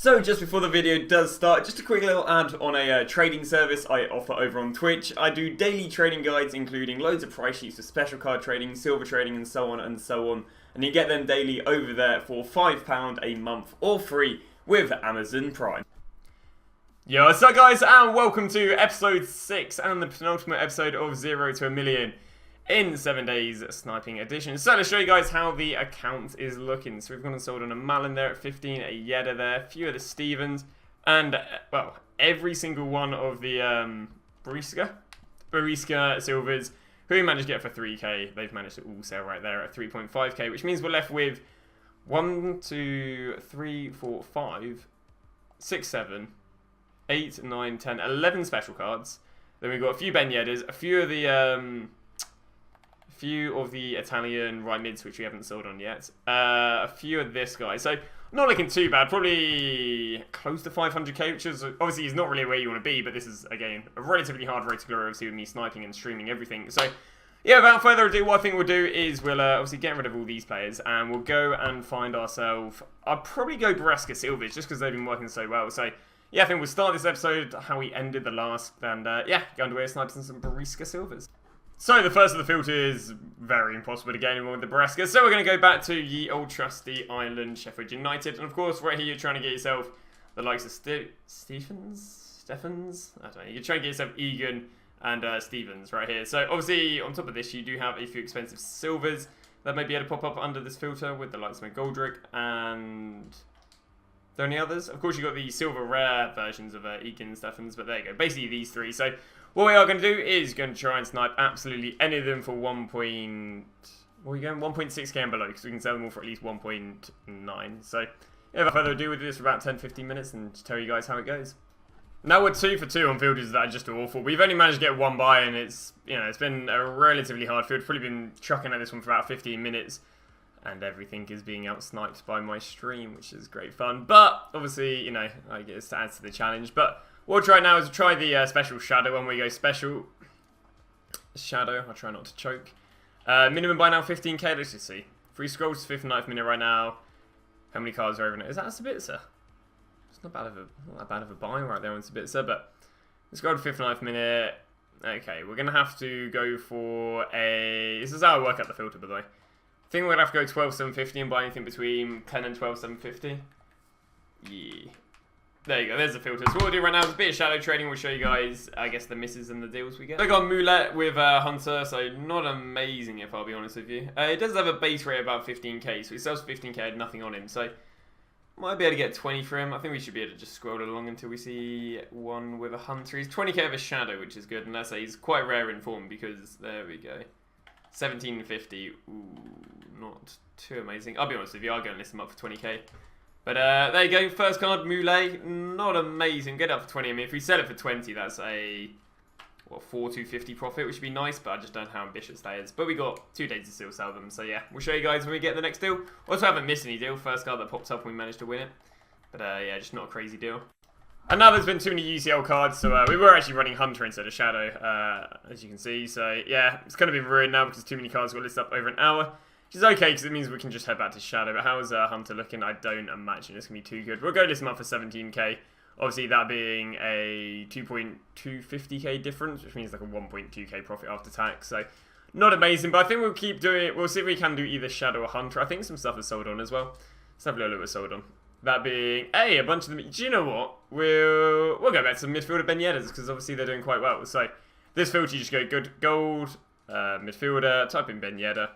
So just before the video does start, just a quick little ad on a trading service I offer over on Twitch. I do daily trading guides including loads of price sheets for special card trading, silver trading and so on and so on. And you get them daily over there for £5 a month or free with Amazon Prime. Yo, what's up guys, and welcome to episode 6 and the penultimate episode of 0 to a Million in 7 days sniping edition. So let's show you guys how the account is looking. So we've gone and sold on a Malin there at 15, a Yedda there, a few of the Stevens, and well, every single one of the Bariska Silvers who we managed to get for 3k, they've managed to all sell right there at 3.5k, which means we're left with 1, 2, 3, 4, 5, 6, 7, 8, 9, 10, 11 special cards. Then we've got a few Ben Yeddas, a few of the Italian right mids, which we haven't sold on yet. A few of this guy. So, not looking too bad. Probably close to 500k, which is obviously is not really where you want to be, but this is, again, a relatively hard road to glory, obviously, with me sniping and streaming everything. So, yeah, without further ado, what I think we'll do is we'll obviously get rid of all these players, and we'll go and find ourselves... I'll probably go Bariska Silvers, just because they've been working so well. So, yeah, I think we'll start this episode how we ended the last, and yeah, go underway sniping some Bariska Silvers. So the first of the filter is very impossible to get anyone with the Bariska. So we're going to go back to ye old trusty Ireland, Sheffield United. And of course, right here you're trying to get yourself the likes of Stephens? I don't know. You're trying to get yourself Egan and Stevens right here. So obviously, on top of this, you do have a few expensive silvers that may be able to pop up under this filter with the likes of McGoldrick and... Are there any others? Of course, you've got the silver rare versions of Egan and Stephens, but there you go. Basically, these three. So... what we are going to do is going to try and snipe absolutely any of them for 1.6k and below, because we can sell them all for at least 1.9. So, yeah, without further ado, we'll do this for about 10-15 minutes and tell you guys how it goes. Now we're 2 for 2 on filters that are just awful. We've only managed to get one buy, and it's, you know, it's been a relatively hard field. Probably been trucking at this one for about 15 minutes, and everything is being out-sniped by my stream, which is great fun. But obviously, you know, I guess it adds to the challenge. But what we'll try now is we'll try the special shadow when we go special shadow. I'll try not to choke. Minimum buy now 15k. Let's just see. 3 scrolls to 59th minute right now. How many cards are over it? Is that a Sabitzer? It's not that bad of a buy right there on Sabitzer, but let's go to 59th minute. Okay, we're gonna have to go for a. This is how I work out the filter, by the way. I think we're gonna have to go 12,750 and buy anything between 10 and 12,750. Yeah. There you go, there's the filter. So what we'll do right now is a bit of shadow trading. We'll show you guys, I guess, the misses and the deals we get. I got Mulet with Hunter, so not amazing if I'll be honest with you. It does have a base rate of about 15k, so he sells 15k, had nothing on him. So might be able to get 20 for him. I think we should be able to just scroll along until we see one with a Hunter. He's 20k of a shadow, which is good, and that's he's quite rare in form because, there we go. 1750, ooh, not too amazing. I'll be honest with you, I'll go and list him up for 20k. But there you go, first card, Moulet, not amazing, get up for 20, I mean if we sell it for 20 that's a, what, 4,250 profit, which would be nice, but I just don't know how ambitious that is. But we got 2 days to still sell them, so yeah, we'll show you guys when we get the next deal. Also haven't missed any deal, first card that popped up when we managed to win it. But yeah, just not a crazy deal. And now there's been too many UCL cards, so we were actually running Hunter instead of Shadow, as you can see, so yeah, it's going to be ruined now because too many cards got listed up over an hour. Which is okay, because it means we can just head back to Shadow. But how is Hunter looking? I don't imagine it's going to be too good. We'll go list him up for 17k. Obviously, that being a 2.250k difference, which means like a 1.2k profit after tax. So, not amazing. But I think we'll keep doing it. We'll see if we can do either Shadow or Hunter. I think some stuff is sold on as well. Let's have a little look what's sold on. That being, hey, a bunch of them. Do you know what? We'll go back to midfielder Ben Yeddas, because obviously they're doing quite well. So, this filter, you just go good gold, midfielder, type in Ben Yedda.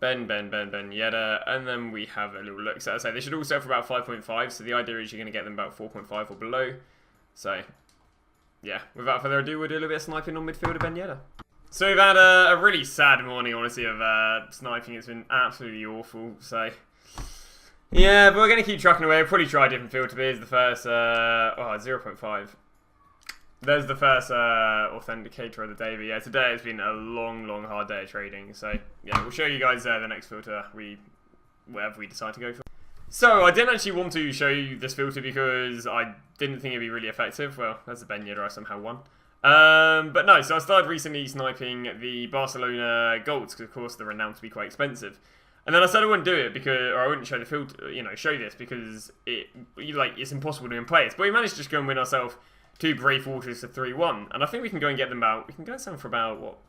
Ben Yedda, and then we have a little look. So I say they should all sell for about 5.5. So the idea is you're going to get them about 4.5 or below. So yeah, without further ado, we'll do a little bit of sniping on midfielder Ben Yedda. So we've had a really sad morning, honestly, of sniping. It's been absolutely awful. So yeah, but we're going to keep trucking away. We'll probably try a different filter. Here's the first 0.5. There's the first authenticator of the day, but yeah, today has been a long, hard day of trading. So yeah, we'll show you guys the next filter whatever we decide to go for. So I didn't actually want to show you this filter because I didn't think it'd be really effective. Well, that's a Ben Yedda, I somehow won. But no, so I started recently sniping the Barcelona golds because of course they're renowned to be quite expensive. And then I said I wouldn't do it because, or I wouldn't show the filter, show this because it's impossible to win players. But we managed to just go and win ourselves 2 Brave Waters to 3-1. And I think we can go and get them out. We can go and sell them for about, what?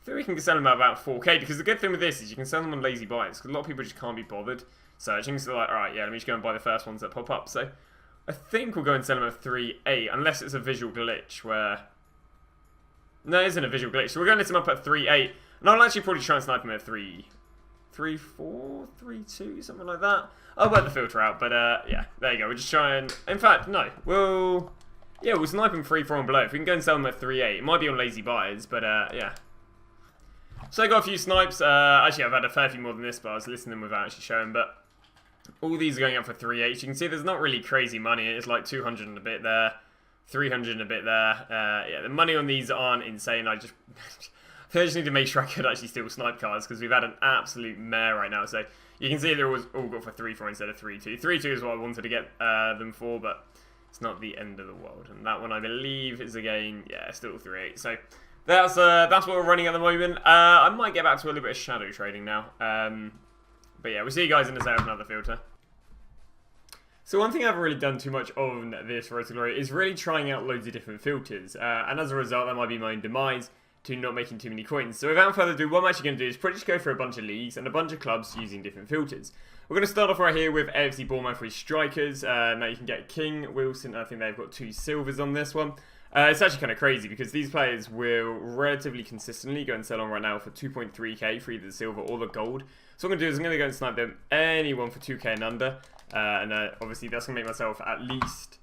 I think we can sell them about 4k. Because the good thing with this is you can sell them on lazy buys. Because a lot of people just can't be bothered. So I think it's like, alright, yeah, let me just go and buy the first ones that pop up. So I think we'll go and sell them at 3.8. Unless it's a visual glitch where... No, it isn't a visual glitch. So we're going to list them up at 3.8. And I'll actually probably try and snipe them at 3.4, 3.2, something like that. I'll work the filter out, but yeah, there you go. We'll just try and... In fact, no. We'll snipe them 3, 4 and below. If we can go and sell them at 3.8. It might be on lazy buys, but yeah. So I got a few snipes. Actually, I've had a fair few more than this, but I was listing them without actually showing. But all these are going up for 3.8. You can see there's not really crazy money. It's like 200 and a bit there, 300 and a bit there. Yeah, the money on these aren't insane. I just need to make sure I could actually steal snipe cards because we've had an absolute mare right now. So you can see they're all got for 3.4 instead of 3.2. 3.2 is what I wanted to get them for, but it's not the end of the world. And that one, I believe, is again, yeah, still 3.8. So that's what we're running at the moment. I might get back to a little bit of shadow trading now. But yeah, we'll see you guys in a second with another filter. So one thing I haven't really done too much on this Road to Glory is really trying out loads of different filters. And as a result, that might be my own demise to not making too many coins. So without further ado, what I'm actually going to do is pretty just go through a bunch of leagues and a bunch of clubs using different filters. We're going to start off right here with AFC Bournemouth with strikers. Now you can get King, Wilson, I think they've got 2 silvers on this one. It's actually kind of crazy because these players will relatively consistently go and sell on right now for 2.3k for either the silver or the gold. So what I'm going to do is I'm going to go and snipe them anyone for 2k and under. And obviously that's going to make myself at least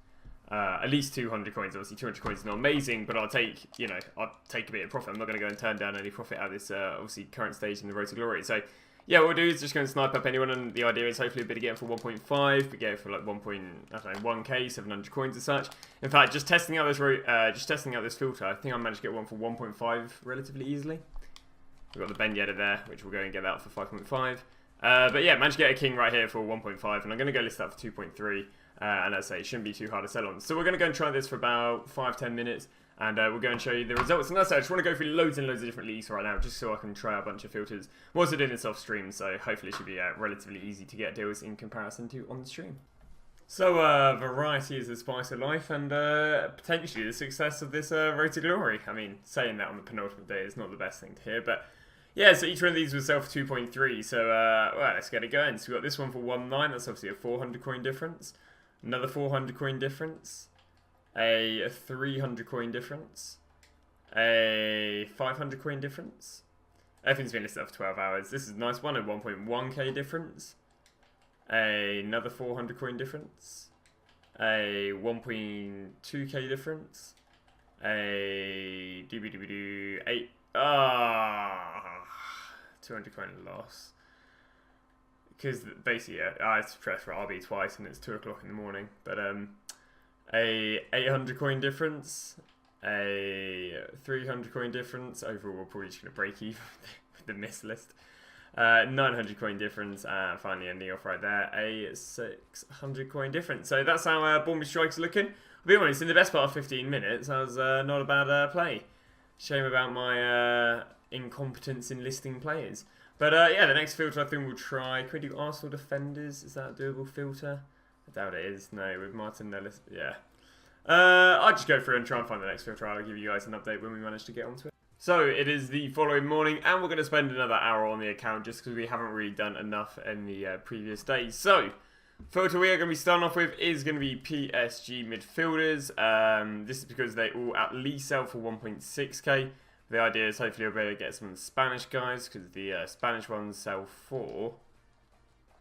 200 coins. Obviously 200 coins is not amazing, but I'll take a bit of profit. I'm not going to go and turn down any profit out of this obviously current stage in the Road to Glory. So yeah, what we'll do is just go and snipe up anyone, and the idea is hopefully we'll get it for 1.5, we get it for like 1k, 700 coins as such. In fact, just testing out this filter, I think I managed to get one for 1.5 relatively easily. We've got the Ben Yedder there, which we'll go and get that for 5.5. But yeah, managed to get a King right here for 1.5, and I'm going to go list that for 2.3. And as I say, it shouldn't be too hard to sell on. So we're going to go and try this for about 5-10 minutes. And we'll go and show you the results. And that's it. I just want to go through loads and loads of different leagues right now, just so I can try out a bunch of filters. I'm also doing this off stream, so hopefully it should be relatively easy to get deals in comparison to on the stream. So variety is the spice of life, and potentially the success of this Road to Glory. I mean, saying that on the penultimate day is not the best thing to hear, but yeah. So each one of these was sell for 2.3. So well, let's get it going. So we got this one for 1.9. That's obviously a 400 coin difference. Another 400 coin difference. A 300 coin difference, a 500 coin difference. Everything's been listed up for 12 hours. This is a nice one, a 1.1k difference, another 400 coin difference, a 1.2k difference, a 8 200 coin loss. Because basically, I had to press for RB twice and it's 2 o'clock in the morning, but a 800 coin difference, a 300 coin difference. Overall, we're probably just going to break even with the miss list. 900 coin difference, and finally ending off right there, a 600 coin difference. So that's how Bournemouth Strikers are looking. I'll be honest, in the best part of 15 minutes, that was not a bad play. Shame about my incompetence in listing players. But yeah, the next filter I think we'll try. Can we do Arsenal defenders? Is that a doable filter? I doubt it is. No, with Martin Nellis, yeah. I'll just go through and try and find the next filter. I'll give you guys an update when we manage to get onto it. So it is the following morning, and we're going to spend another hour on the account just because we haven't really done enough in the previous days. So filter we are going to be starting off with is going to be PSG midfielders. This is because they all at least sell for 1.6k. The idea is hopefully we'll be able to get some Spanish guys because the Spanish ones sell for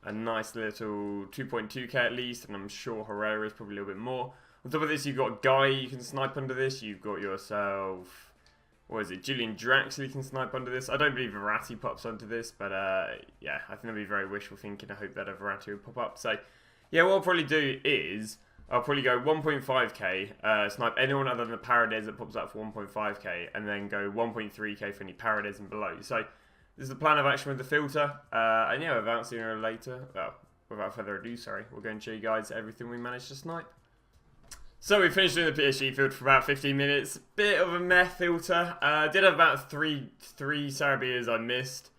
a nice little 2.2k at least, and I'm sure Herrera is probably a little bit more. On top of this, you've got Guy you can snipe under this. You've got yourself, what is it, Julian Draxler you can snipe under this. I don't believe Verratti pops onto this, but yeah, I think that'd be very wishful thinking. I hope that a Verratti would pop up. So yeah, what I'll probably do is I'll probably go 1.5k, snipe anyone other than the Paredes that pops up for 1.5k, and then go 1.3k for any Paredes and below. So this is the plan of action with the filter, and yeah, without further ado, we'll go and show you guys everything we managed to snipe. So we finished doing the PSG filter for about 15 minutes, bit of a meh filter, did have about three Sarabias I missed,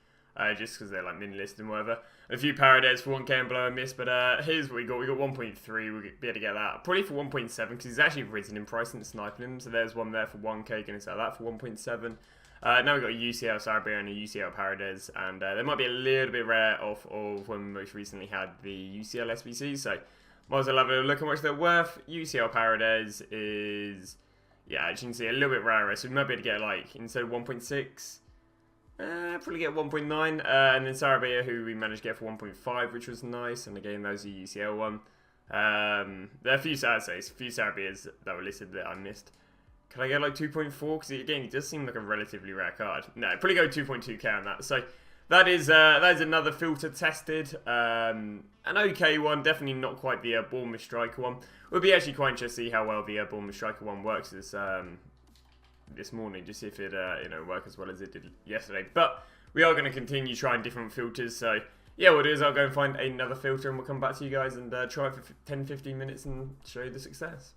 just because they're like mini-listed and whatever. A few Paradise for 1k and below I missed, but here's what we got. We got 1.3, we'll be able to get that. Probably for 1.7, because he's actually risen in price since sniping him, so there's one there for 1k, going to sell that for 1.7. Now we've got a UCL Sarabia and a UCL Paradise, and they might be a little bit rare off of when we most recently had the UCL SBC, so might as well have a look at how much they're worth. UCL Paradise is, yeah, as you can see, a little bit rarer, so we might be able to get, like, instead of 1.6, probably get 1.9, and then Sarabia, who we managed to get for 1.5, which was nice, and again, that was a UCL one. There are a few Sarabias that were listed that I missed. Can I get like 2.4? Because again, it does seem like a relatively rare card. No, probably go 2.2k on that. So that is another filter tested. An okay one, definitely not quite the Bournemouth Striker one. It would be actually quite interesting to see how well the Bournemouth Striker one works this morning, just see if it work as well as it did yesterday. But we are going to continue trying different filters. So yeah, what I'll do is I'll go and find another filter, and we'll come back to you guys and try it for 10-15 minutes and show you the success.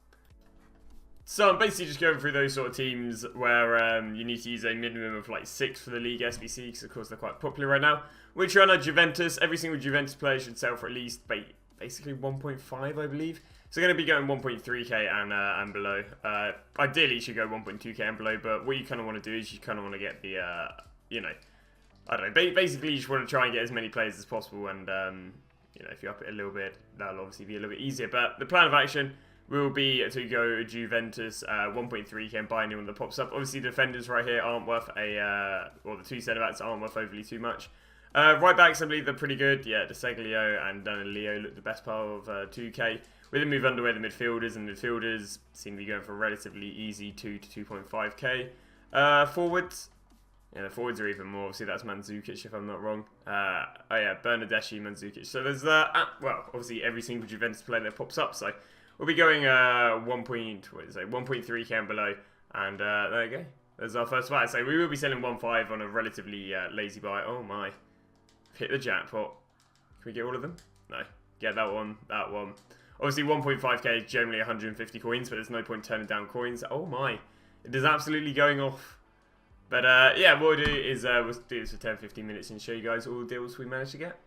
So I'm basically just going through those sort of teams where you need to use a minimum of like 6 for the league SBC, because of course they're quite popular right now. We're trying on Juventus. Every single Juventus player should sell for at least basically 1.5, I believe. So we're going to be going 1.3k and below. Ideally you should go 1.2k and below, but what you kind of want to do is you kind of want to get the, I don't know, basically you just want to try and get as many players as possible, and if you up it a little bit, that'll obviously be a little bit easier. But the plan of action will be to go Juventus 1.3k and buy anyone that pops up. Obviously, the defenders right here aren't worth or the 2 centre-backs aren't worth overly too much. Right backs, I believe they're pretty good. Yeah, De Seglio and Danilo look the best part of 2k. We then move underway the midfielders, and midfielders seem to be going for a relatively easy 2 to 2.5k. Forwards, yeah, the forwards are even more. Obviously, that's Mandzukic, if I'm not wrong. Oh yeah, Bernardeschi, Mandzukic. So there's well, obviously every single Juventus player that pops up. So we'll be going 1.3k and below, and there you go. There's our first buy. So we will be selling 1.5 on a relatively lazy buy. Oh my, hit the jackpot. Can we get all of them? No. Get that one, that one. Obviously 1.5k is generally 150 coins, but there's no point turning down coins. Oh my, it is absolutely going off. But yeah, what we'll do is we'll do this for 10-15 minutes and show you guys all the deals we managed to get.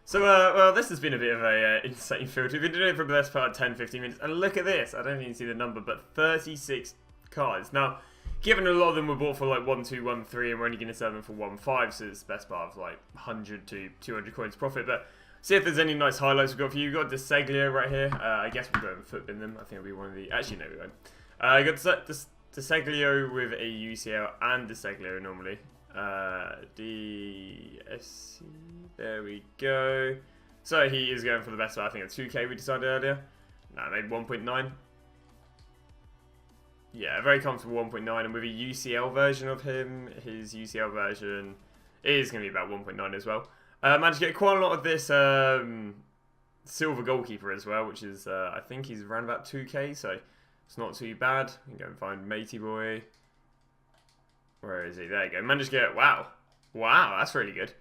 So, well, this has been a bit of a insane filter. We've been doing it for the best part of 10-15 minutes. And look at this. I don't even see the number, but 36 cards. Now, given a lot of them were bought for like 1, 2, 1, 3, and we're only going to sell them for 1, 5, so it's the best part of like 100 to 200 coins profit. But see if there's any nice highlights we've got for you. We've got De Seglio right here. I guess we'll go and footbin them. I think it'll be one of the... Actually, no, we won't. I got De Seglio with a UCL and De Seglio normally. DSC, there we go. So he is going for the best, I think, at 2k we decided earlier. No, maybe 1.9. Yeah, very comfortable 1.9, and with a UCL version of him, his UCL version is going to be about 1.9 as well. Managed to get quite a lot of this silver goalkeeper as well, which is, I think he's around about 2k, so it's not too bad. We can go and find Matey Boy. Where is he? There you go. Managed to get... Wow. Wow, that's really good.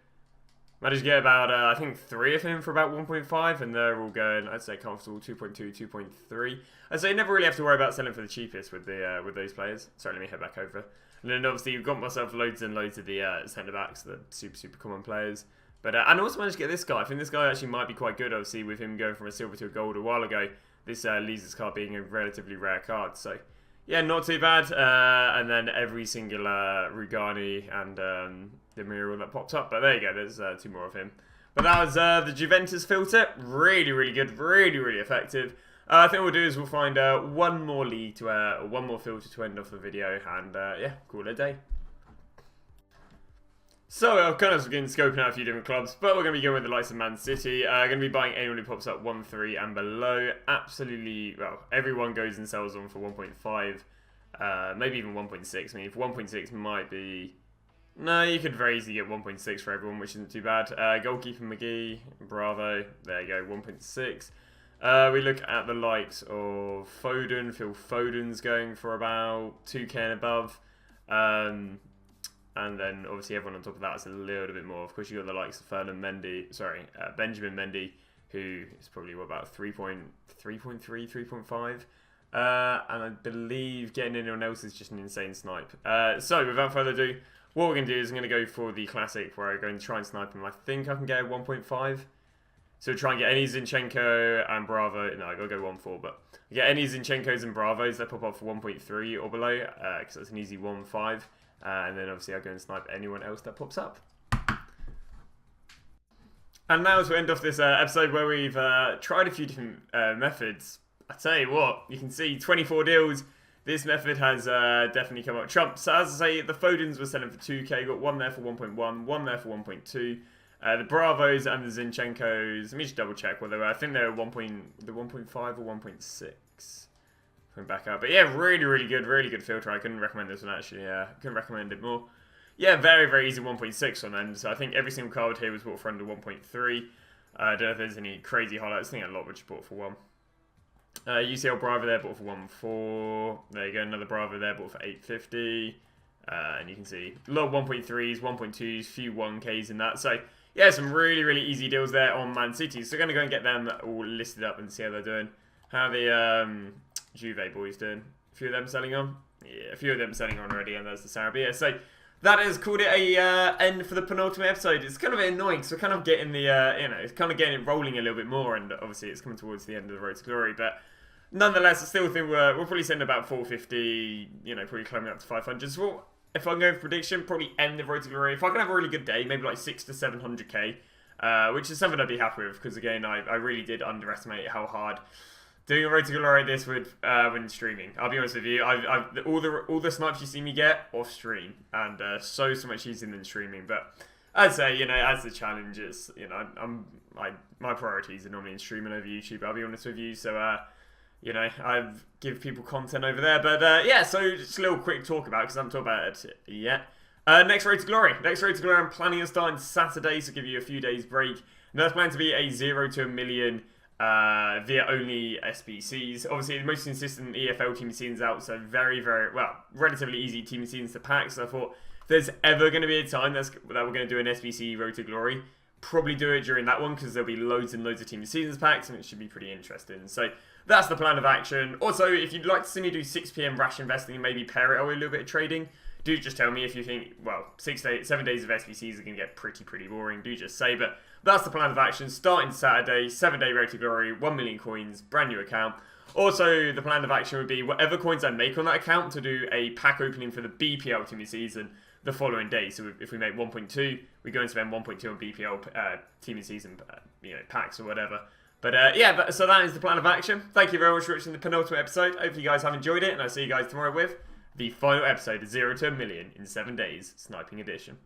Managed to get about, I think, 3 of him for about 1.5, and they're all going, I'd say, comfortable 2.2, 2.3. I'd say you never really have to worry about selling for the cheapest with those players. Sorry, let me head back over. And then, obviously, you've got myself loads and loads of the centre-backs, the super common players. But, and I also managed to get this guy. I think this guy actually might be quite good, obviously, with him going from a silver to a gold a while ago. This Lee's card being a relatively rare card, so... Yeah, not too bad. And then every single Rugani and the mural that popped up. But there you go, there's 2 more of him. But that was the Juventus filter. Really, really good. Really, really effective. I think what we'll do is we'll find one more league to, or one more filter to end off the video. And yeah, call it a day. So I've kind of been scoping out a few different clubs, but we're going to be going with the likes of Man City. Going to be buying anyone who pops up 1.3 and below. Absolutely, well, everyone goes and sells on for 1.5, maybe even 1.6. I mean, if 1.6 might be... No, you could very easily get 1.6 for everyone, which isn't too bad. Goalkeeper McGee, Bravo, there you go, 1.6. We look at the likes of Foden. Phil Foden's going for about 2k and above. And then obviously everyone on top of that is a little bit more. Of course, you've got the likes of Benjamin Mendy, who is probably what, about 3.3, 3.5. And I believe getting anyone else is just an insane snipe. So without further ado, what we're going to do is I'm going to go for the classic where I'm going to try and snipe him. I think I can get a 1.5. So try and get any Zinchenko and Bravo. No, I got to go 1.4, but get any Zinchenkos and Bravos that pop up for 1.3 or below, because that's an easy 1.5. And then obviously I'll go and snipe anyone else that pops up. And now to end off this episode where we've tried a few different methods. I tell you what, you can see 24 deals. This method has definitely come up trump. So as I say, the Fodens were selling for 2k. Got one there for 1.1, one there for 1.2. The Bravos and the Zinchenkos, let me just double check whether I think they're 1.5 or 1.6. Coming back up, but yeah, really good filter. I couldn't recommend this one actually. Yeah, couldn't recommend it more. Yeah, very easy 1.6 on them. So I think every single card here was bought for under 1.3. I don't know if there's any crazy highlights. I think a lot which bought for 1. UCL Bravo there bought for 1.4. There you go, another Bravo there bought for 850. And you can see a lot of 1.3s, 1.2s, few 1Ks in that. So yeah, some really easy deals there on Man City. So we're going to go and get them all listed up and see how they're doing. How the Juve boys doing? A few of them selling on? Yeah, a few of them selling on already, and there's the Sarabia. So that has called it a end for the penultimate episode. It's kind of annoying because we're kind of getting the, it's kind of getting it rolling a little bit more, and obviously it's coming towards the end of the Road to Glory. But nonetheless, I still think we're probably sitting about 450, probably climbing up to 500. So if I'm going for prediction, probably end the Road to Glory. If I can have a really good day, maybe like 6 to 700k, which is something I'd be happy with because again, I really did underestimate how hard doing a Road to Glory like this would when streaming. I'll be honest with you, all the snipes you see me get off stream, and so much easier than streaming. But I'd say as the challenge is, my priorities are normally in streaming over YouTube. I'll be honest with you, so I give people content over there. But yeah, so just a little quick talk about it because I haven't talked about it yet. Next Road to Glory. I'm planning on starting Saturday, so give you a few days break. And that's planned to be a 0 to 1 million via only SBCs. Obviously, the most consistent EFL team seasons out, so relatively easy team seasons to pack. So I thought if there's ever going to be a time that we're going to do an SBC Road to Glory, probably do it during that one because there'll be loads and loads of team seasons packs and it should be pretty interesting. So that's the plan of action. Also, if you'd like to see me do 6 PM rash investing and maybe pair it with a little bit of trading, do just tell me if you think, 7 days of SBCs are going to get pretty boring. Do just say, but that's the plan of action. Starting Saturday, 7-day Road to Glory, 1 million coins, brand new account. Also, the plan of action would be whatever coins I make on that account to do a pack opening for the BPL team season the following day. So if we make 1.2, we go and spend 1.2 on BPL team season packs or whatever. But so that is the plan of action. Thank you very much for watching the penultimate episode. Hopefully you guys have enjoyed it, and I'll see you guys tomorrow with the final episode of 0 to 1 million in 7 days, Sniping Edition.